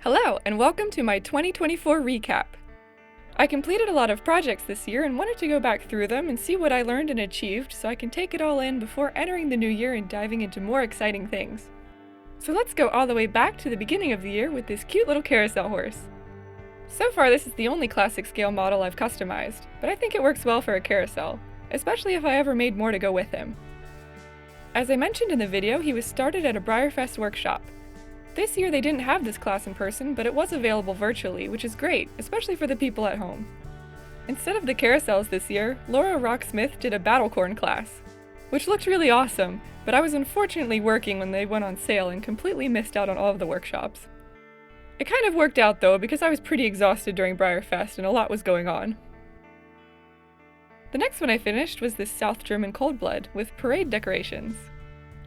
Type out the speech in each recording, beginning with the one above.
Hello, and welcome to my 2024 recap. I completed a lot of projects this year and wanted to go back through them and see what I learned and achieved so I can take it all in before entering the new year and diving into more exciting things. So let's go all the way back to the beginning of the year with this cute little carousel horse. So far, this is the only classic scale model I've customized, but I think it works well for a carousel, especially if I ever made more to go with him. As I mentioned in the video, he was started at a Breyerfest workshop. This year they didn't have this class in person, but it was available virtually, which is great, especially for the people at home. Instead of the carousels this year, Laura Rock-Smith did a battlecorn class, which looked really awesome, but I was unfortunately working when they went on sale and completely missed out on all of the workshops. It kind of worked out though, because I was pretty exhausted during Breyerfest and a lot was going on. The next one I finished was this South German Coldblood with parade decorations.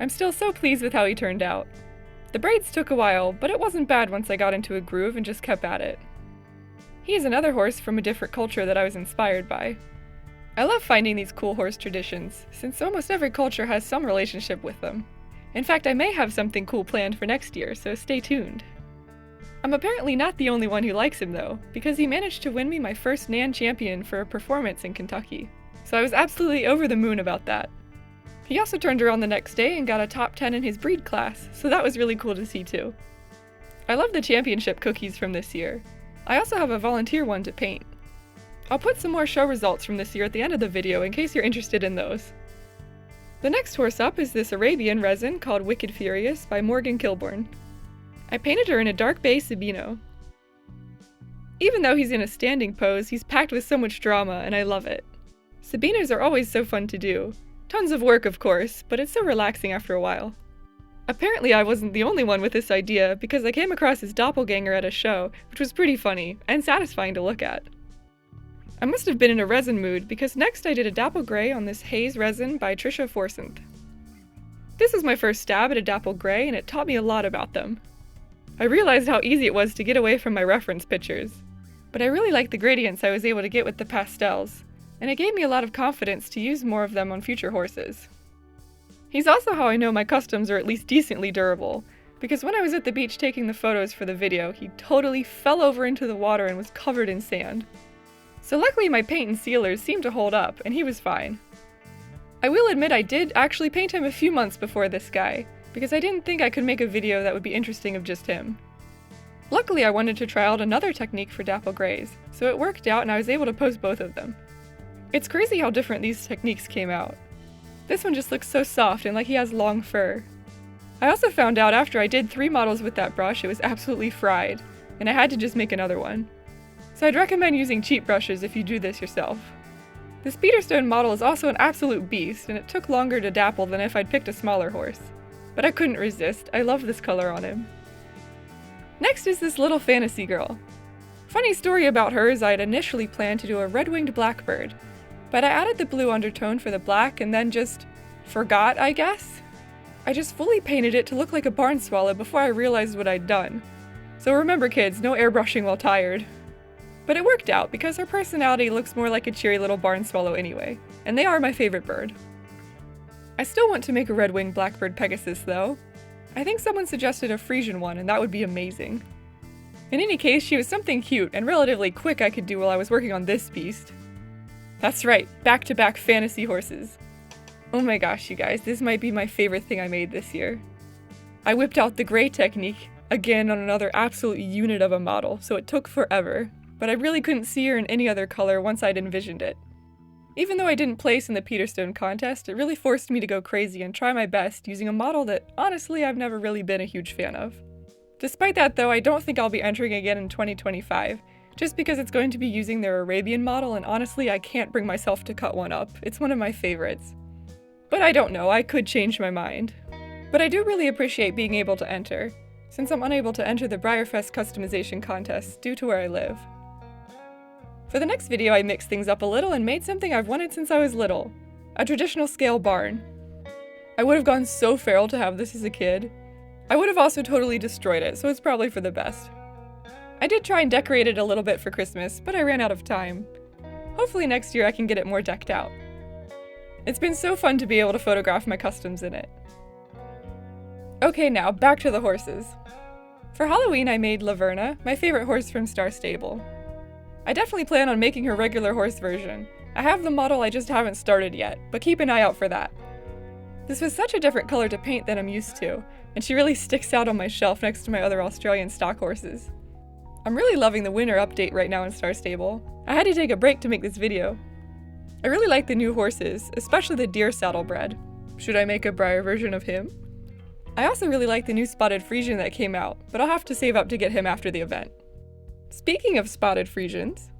I'm still so pleased with how he turned out. The braids took a while, but it wasn't bad once I got into a groove and just kept at it. He is another horse from a different culture that I was inspired by. I love finding these cool horse traditions, since almost every culture has some relationship with them. In fact, I may have something cool planned for next year, so stay tuned. I'm apparently not the only one who likes him though, because he managed to win me my first Nan champion for a performance in Kentucky, so I was absolutely over the moon about that. He also turned around the next day and got a top 10 in his breed class, so that was really cool to see too. I love the championship cookies from this year. I also have a volunteer one to paint. I'll put some more show results from this year at the end of the video in case you're interested in those. The next horse up is this Arabian resin called Wicked Furious by Morgan Kilborn. I painted her in a dark bay Sabino. Even though he's in a standing pose, he's packed with so much drama and I love it. Sabinos are always so fun to do. Tons of work, of course, but it's so relaxing after a while. Apparently I wasn't the only one with this idea, because I came across his doppelganger at a show, which was pretty funny, and satisfying to look at. I must have been in a resin mood, because next I did a Dapple Gray on this Haze resin by Trisha Forsyth. This was my first stab at a Dapple Gray, and it taught me a lot about them. I realized how easy it was to get away from my reference pictures, but I really liked the gradients I was able to get with the pastels, and it gave me a lot of confidence to use more of them on future horses. He's also how I know my customs are at least decently durable, because when I was at the beach taking the photos for the video, he totally fell over into the water and was covered in sand. So luckily my paint and sealers seemed to hold up, and he was fine. I will admit I did actually paint him a few months before this guy, because I didn't think I could make a video that would be interesting of just him. Luckily I wanted to try out another technique for Dapple Grays, so it worked out and I was able to post both of them. It's crazy how different these techniques came out. This one just looks so soft and like he has long fur. I also found out after I did 3 models with that brush it was absolutely fried, and I had to just make another one. So I'd recommend using cheap brushes if you do this yourself. This Peterstone model is also an absolute beast, and it took longer to dapple than if I'd picked a smaller horse. But I couldn't resist, I love this color on him. Next is this little fantasy girl. Funny story about her is I had initially planned to do a red-winged blackbird, but I added the blue undertone for the black and then just forgot, I guess? I just fully painted it to look like a barn swallow before I realized what I'd done. So remember kids, no airbrushing while tired. But it worked out because her personality looks more like a cheery little barn swallow anyway, and they are my favorite bird. I still want to make a red-winged blackbird Pegasus though. I think someone suggested a Frisian one and that would be amazing. In any case, she was something cute and relatively quick I could do while I was working on this beast. That's right, back-to-back fantasy horses. Oh my gosh, you guys, this might be my favorite thing I made this year. I whipped out the gray technique, again on another absolute unit of a model, so it took forever, but I really couldn't see her in any other color once I'd envisioned it. Even though I didn't place in the Peterstone contest, it really forced me to go crazy and try my best using a model that, honestly, I've never really been a huge fan of. Despite that though, I don't think I'll be entering again in 2025, just because it's going to be using their Arabian model and honestly I can't bring myself to cut one up. It's one of my favorites. But I don't know, I could change my mind. But I do really appreciate being able to enter, since I'm unable to enter the Breyerfest customization contest due to where I live. For the next video I mixed things up a little and made something I've wanted since I was little, a traditional scale barn. I would have gone so feral to have this as a kid. I would have also totally destroyed it, so it's probably for the best. I did try and decorate it a little bit for Christmas, but I ran out of time. Hopefully next year I can get it more decked out. It's been so fun to be able to photograph my customs in it. Okay, now back to the horses. For Halloween, I made Laverna, my favorite horse from Star Stable. I definitely plan on making her regular horse version. I have the model, I just haven't started yet, but keep an eye out for that. This was such a different color to paint than I'm used to, and she really sticks out on my shelf next to my other Australian stock horses. I'm really loving the winter update right now in Star Stable. I had to take a break to make this video. I really like the new horses, especially the deer saddlebred. Should I make a Breyer version of him? I also really like the new spotted Friesian that came out, but I'll have to save up to get him after the event. Speaking of spotted Friesians,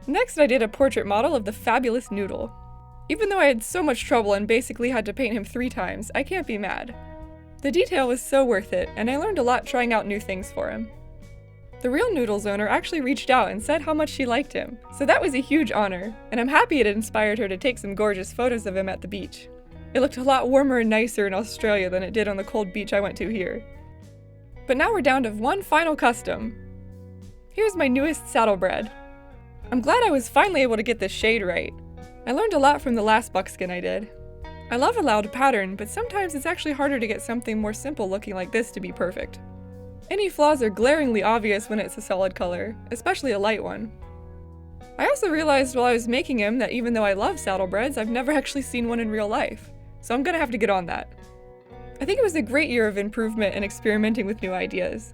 next I did a portrait model of the fabulous Noodle. Even though I had so much trouble and basically had to paint him 3 times, I can't be mad. The detail was so worth it, and I learned a lot trying out new things for him. The real Noodle's owner actually reached out and said how much she liked him, so that was a huge honor, and I'm happy it inspired her to take some gorgeous photos of him at the beach. It looked a lot warmer and nicer in Australia than it did on the cold beach I went to here. But now we're down to one final custom. Here's my newest saddlebred. I'm glad I was finally able to get the shade right. I learned a lot from the last buckskin I did. I love a loud pattern, but sometimes it's actually harder to get something more simple looking like this to be perfect. Any flaws are glaringly obvious when it's a solid color, especially a light one. I also realized while I was making him that even though I love saddlebreds, I've never actually seen one in real life. So I'm gonna have to get on that. I think it was a great year of improvement and experimenting with new ideas.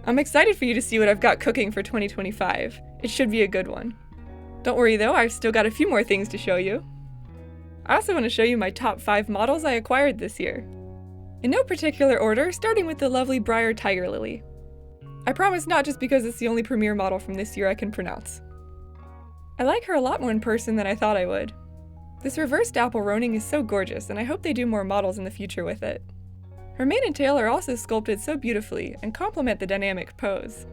I'm excited for you to see what I've got cooking for 2025. It should be a good one. Don't worry though, I've still got a few more things to show you. I also want to show you my top 5 models I acquired this year. In no particular order, starting with the lovely Breyer Tiger Lily. I promise not just because it's the only premier model from this year I can pronounce. I like her a lot more in person than I thought I would. This reverse dapple roaning is so gorgeous, and I hope they do more models in the future with it. Her mane and tail are also sculpted so beautifully and complement the dynamic pose.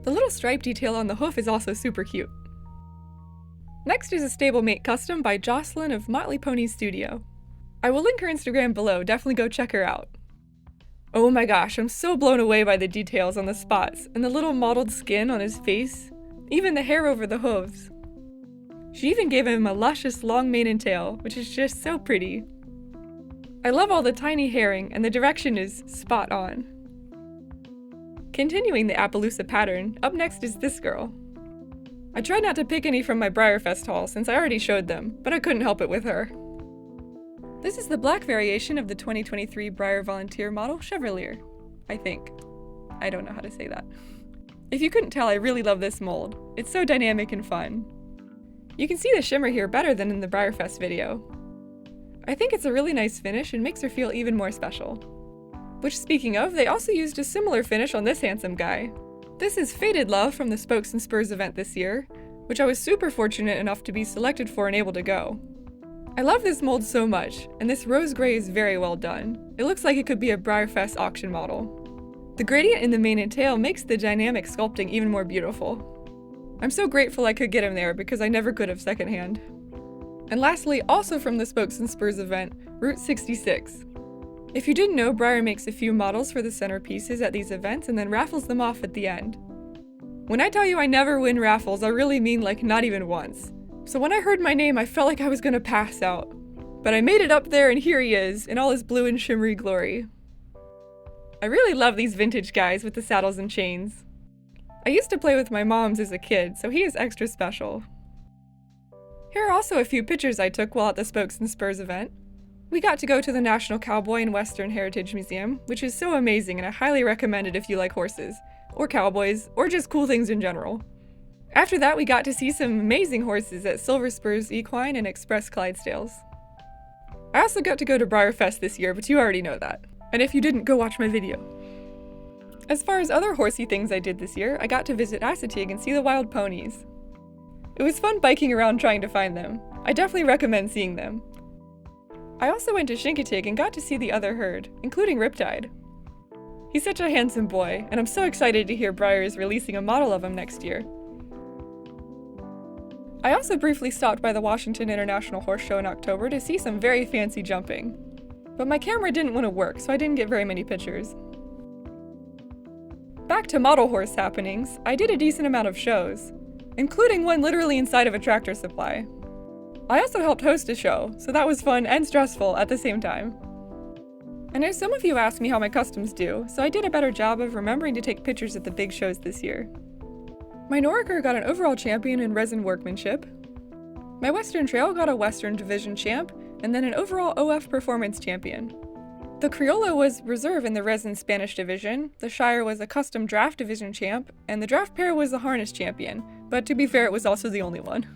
The little stripe detail on the hoof is also super cute. Next is a Stablemate custom by Jocelyn of Motley Pony Studio. I will link her Instagram below, definitely go check her out. Oh my gosh, I'm so blown away by the details on the spots and the little mottled skin on his face, even the hair over the hooves. She even gave him a luscious long mane and tail, which is just so pretty. I love all the tiny herring, and the direction is spot on. Continuing the Appaloosa pattern, up next is this girl. I tried not to pick any from my Breyerfest haul since I already showed them, but I couldn't help it with her. This is the black variation of the 2023 Breyer Volunteer model Chevalier, I think. I don't know how to say that. If you couldn't tell, I really love this mold. It's so dynamic and fun. You can see the shimmer here better than in the Breyerfest video. I think it's a really nice finish and makes her feel even more special. Which, speaking of, they also used a similar finish on this handsome guy. This is Faded Love from the Spokes and Spurs event this year, which I was super fortunate enough to be selected for and able to go. I love this mold so much, and this rose gray is very well done. It looks like it could be a Breyerfest auction model. The gradient in the mane and tail makes the dynamic sculpting even more beautiful. I'm so grateful I could get him there because I never could have secondhand. And lastly, also from the Spokes and Spurs event, Route 66. If you didn't know, Breyer makes a few models for the centerpieces at these events and then raffles them off at the end. When I tell you I never win raffles, I really mean like not even once. So when I heard my name, I felt like I was gonna pass out. But I made it up there and here he is, in all his blue and shimmery glory. I really love these vintage guys with the saddles and chains. I used to play with my moms as a kid, so he is extra special. Here are also a few pictures I took while at the Spokes and Spurs event. We got to go to the National Cowboy and Western Heritage Museum, which is so amazing and I highly recommend it if you like horses, or cowboys, or just cool things in general. After that, we got to see some amazing horses at Silver Spurs Equine and Express Clydesdales. I also got to go to Breyerfest this year, but you already know that. And if you didn't, go watch my video. As far as other horsey things I did this year, I got to visit Assateague and see the wild ponies. It was fun biking around trying to find them. I definitely recommend seeing them. I also went to Chincoteague and got to see the other herd, including Riptide. He's such a handsome boy, and I'm so excited to hear Breyer is releasing a model of him next year. I also briefly stopped by the Washington International Horse Show in October to see some very fancy jumping. But my camera didn't want to work, so I didn't get very many pictures. Back to model horse happenings, I did a decent amount of shows, including one literally inside of a Tractor Supply. I also helped host a show, so that was fun and stressful at the same time. I know some of you asked me how my customs do, so I did a better job of remembering to take pictures at the big shows this year. My Noriker got an overall champion in resin workmanship. My Western Trail got a Western Division champ, and then an overall OF performance champion. The Criollo was reserve in the resin Spanish division, the Shire was a custom draft division champ, and the draft pair was the harness champion, but to be fair, it was also the only one.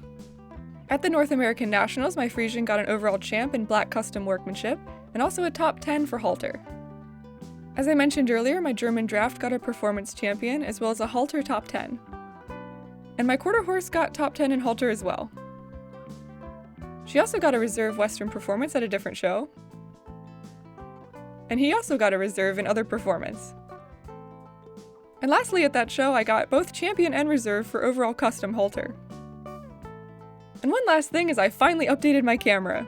At the North American Nationals, my Frisian got an overall champ in black custom workmanship, and also a top 10 for halter. As I mentioned earlier, my German draft got a performance champion, as well as a halter top 10. And my quarter horse got top 10 in halter as well. She also got a reserve Western performance at a different show. And he also got a reserve in other performance. And lastly, at that show, I got both champion and reserve for overall custom halter. And one last thing is I finally updated my camera.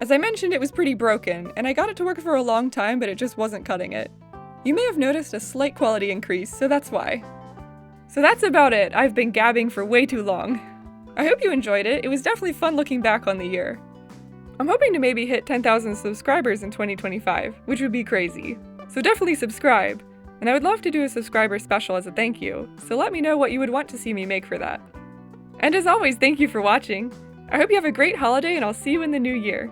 As I mentioned, it was pretty broken, and I got it to work for a long time, but it just wasn't cutting it. You may have noticed a slight quality increase, so that's why. So that's about it. I've been gabbing for way too long. I hope you enjoyed it. It was definitely fun looking back on the year. I'm hoping to maybe hit 10,000 subscribers in 2025, which would be crazy. So definitely subscribe. And I would love to do a subscriber special as a thank you, so let me know what you would want to see me make for that. And as always, thank you for watching. I hope you have a great holiday and I'll see you in the new year.